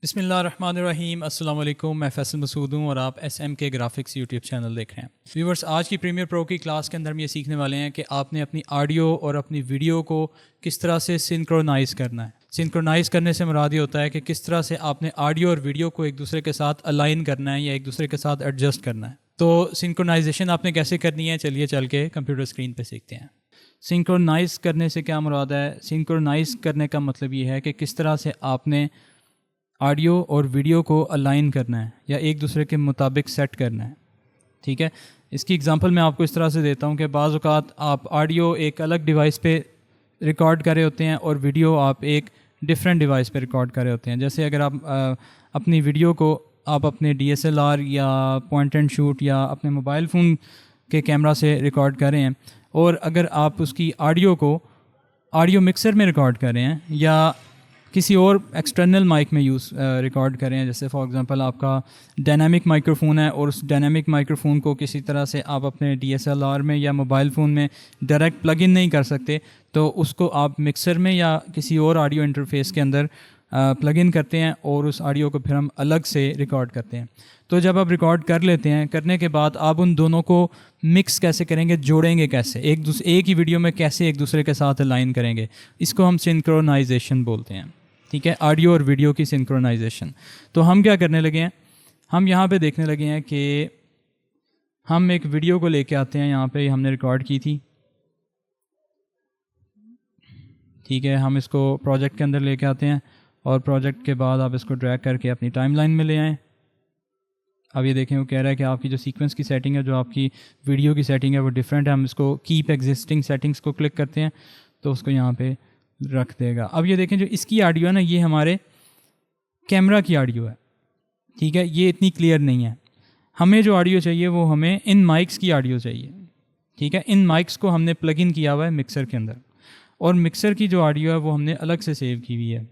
बिस्मिल्लाहिर्रहमानिर्रहीम। अस्सलाम वालेकुम। मैं फैसल मसूद हूँ और आप एसएम के ग्राफिक्स यूट्यूब चैनल देख रहे हैं। व्यूवर्स, आज की प्रीमियर प्रो की क्लास के अंदर हम ये सीखने वाले हैं कि आपने अपनी ऑडियो और अपनी वीडियो को किस तरह से सिंक्रोनाइज़ करना है। सिंक्रोनाइज़ करने से मुराद ये होता है कि किस तरह से आपने ऑडियो और वीडियो को एक दूसरे के साथ अलाइन करना है या एक दूसरे के साथ एडजस्ट करना है। तो सिंक्रोनाइजेशन आपने कैसे करनी है, चलिए चल के कंप्यूटर स्क्रीन पर सीखते हैं। सिंक्रोनाइज़ करने से क्या मुराद है? सिंक्रोनाइज़ करने का मतलब ये है कि किस तरह से आपने ऑडियो और वीडियो को अलाइन करना है या एक दूसरे के मुताबिक सेट करना है। ठीक है, इसकी एग्जांपल मैं आपको इस तरह से देता हूँ कि बाज़ औक़ात आप ऑडियो एक अलग डिवाइस पे रिकॉर्ड कर रहे होते हैं और वीडियो आप एक डिफरेंट डिवाइस पे रिकॉर्ड कर रहे होते हैं। जैसे अगर आप अपनी वीडियो को आप अपने DSLR या पॉइंट एंड शूट या अपने मोबाइल फ़ोन के कैमरा से रिकॉर्ड कर रहे हैं और अगर आप उसकी ऑडियो को ऑडियो मिक्सर में रिकॉर्ड कर रहे हैं या किसी और एक्सटर्नल माइक में रिकॉर्ड करें, जैसे फॉर एग्जांपल आपका डायनामिक माइक्रोफोन है और उस डायनामिक माइक्रोफोन को किसी तरह से आप अपने DSLR में या मोबाइल फ़ोन में डायरेक्ट प्लग इन नहीं कर सकते, तो उसको आप मिक्सर में या किसी और ऑडियो इंटरफेस के अंदर प्लग इन करते हैं और उस ऑडियो को फिर हम अलग से रिकॉर्ड करते हैं। तो जब आप रिकॉर्ड कर लेते हैं, करने के बाद आप उन दोनों को मिक्स कैसे करेंगे, जोड़ेंगे कैसे, एक ही वीडियो में कैसे एक दूसरे के साथ अलाइन करेंगे, इसको हम सिंक्रोनाइजेशन बोलते हैं। ठीक है, ऑडियो और वीडियो की सिंक्रोनाइजेशन। तो हम क्या करने लगे हैं, हम यहाँ पे देखने लगे हैं कि हम एक वीडियो को लेके आते हैं, यहाँ पे हमने रिकॉर्ड की थी। ठीक है, हम इसको प्रोजेक्ट के अंदर लेके आते हैं और प्रोजेक्ट के बाद आप इसको ड्रैग करके अपनी टाइमलाइन में ले आएँ। अब ये देखें, वो कह रहा है कि आपकी जो सीक्वेंस की सेटिंग है, जो आपकी वीडियो की सेटिंग है, वो डिफरेंट है। हम इसको कीप एग्जिस्टिंग सेटिंग्स को क्लिक करते हैं तो उसको यहाँ पे रख देगा। अब ये देखें, जो इसकी ऑडियो है ना, ये हमारे कैमरा की ऑडियो है। ठीक है, ये इतनी क्लियर नहीं है। हमें जो ऑडियो चाहिए वो हमें इन माइक्स की ऑडियो चाहिए। ठीक है, इन माइक्स को हमने प्लग इन किया हुआ है मिक्सर के अंदर और मिक्सर की जो ऑडियो है वो हमने अलग से सेव की हुई है।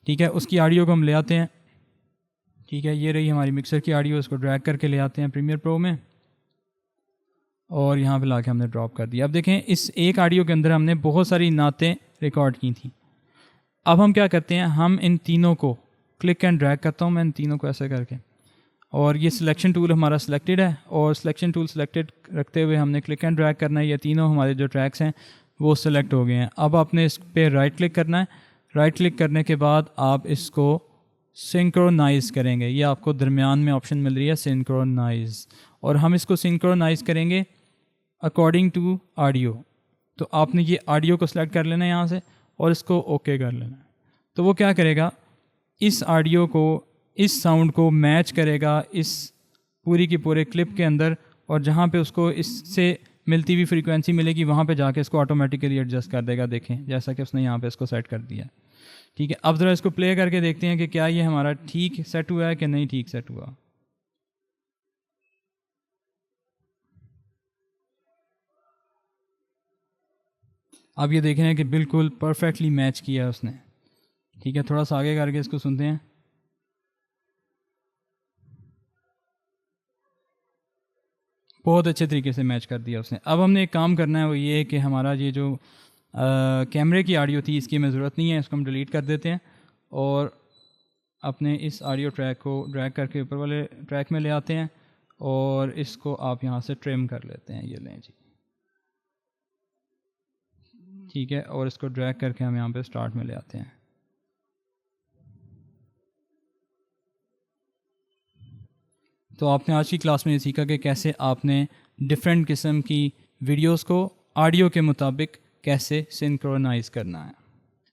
ठीक है, उसकी ऑडियो को हम ले आते हैं। ठीक है, ये रही हमारी मिक्सर की ऑडियो, इसको ड्रैग करके ले आते हैं प्रीमियर प्रो में और यहाँ पे लाके हमने ड्रॉप कर दिया। अब देखें, इस एक ऑडियो के अंदर हमने बहुत सारी नातें रिकॉर्ड की थी। अब हम क्या करते हैं, हम इन तीनों को क्लिक एंड ड्रैग करता हूँ मैं इन तीनों को ऐसे करके, और ये सिलेक्शन टूल हमारा सिलेक्टेड है और सिलेक्शन टूल सिलेक्टेड रखते हुए हमने क्लिक एंड ड्रैग करना है। ये तीनों हमारे जो ट्रैक्स हैं वो सिलेक्ट हो गए हैं। अब आपने इस पर राइट क्लिक करना है। राइट क्लिक करने के बाद आप इसको सिंक्रोनाइज़ करेंगे। ये आपको दरमियान में ऑप्शन मिल रही है सिंक्रोनाइज़, और हम इसको सिंक्रोनाइज़ करेंगे अकॉर्डिंग टू ऑडियो। तो आपने ये ऑडियो को सिलेक्ट कर लेना है यहाँ से और इसको ओके कर लेना है। तो वो क्या करेगा, इस ऑडियो को, इस साउंड को मैच करेगा इस पूरी की पूरे क्लिप के अंदर, और जहाँ पे उसको इससे मिलती हुई फ्रीक्वेंसी मिलेगी वहाँ पे जाके इसको ऑटोमेटिकली एडजस्ट कर देगा। देखें, जैसा कि उसने यहाँ पे इसको सेट कर दिया। ठीक है, अब ज़रा इसको प्ले करके देखते हैं कि क्या ये हमारा ठीक सेट हुआ है कि नहीं ठीक सेट हुआ। अब ये देख रहे हैं कि बिल्कुल परफेक्टली मैच किया है उसने। ठीक है, थोड़ा सा आगे करके इसको सुनते हैं। बहुत अच्छे तरीके से मैच कर दिया उसने। अब हमने एक काम करना है, वो ये है कि हमारा ये जो कैमरे की ऑडियो थी, इसकी हमें ज़रूरत नहीं है, इसको हम डिलीट कर देते हैं और अपने इस ऑडियो ट्रैक को ड्रैग करके ऊपर वाले ट्रैक में ले आते हैं और इसको आप यहाँ से ट्रिम कर लेते हैं। ये लें जी, ठीक है, और इसको ड्रैग करके हम यहाँ पे स्टार्ट में ले आते हैं। तो आपने आज की क्लास में ये सीखा कि कैसे आपने डिफरेंट किस्म की वीडियोस को ऑडियो के मुताबिक कैसे सिंक्रोनाइज़ करना है।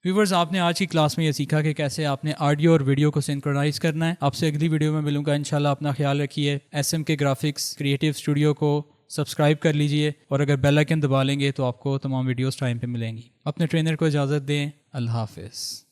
व्यूवर्स, आपने आज की क्लास में ये सीखा कि कैसे आपने ऑडियो और वीडियो को सिंक्रोनाइज़ करना है। आपसे अगली वीडियो में मिलूंगा इंशाल्लाह। अपना ख्याल रखिए। SM के ग्राफिक्स क्रिएटिव स्टूडियो को सब्सक्राइब कर लीजिए और अगर बेल आइकन दबा लेंगे तो आपको तमाम वीडियोस टाइम पे मिलेंगी। अपने ट्रेनर को इजाज़त दें। अल्लाह हाफ़िज़।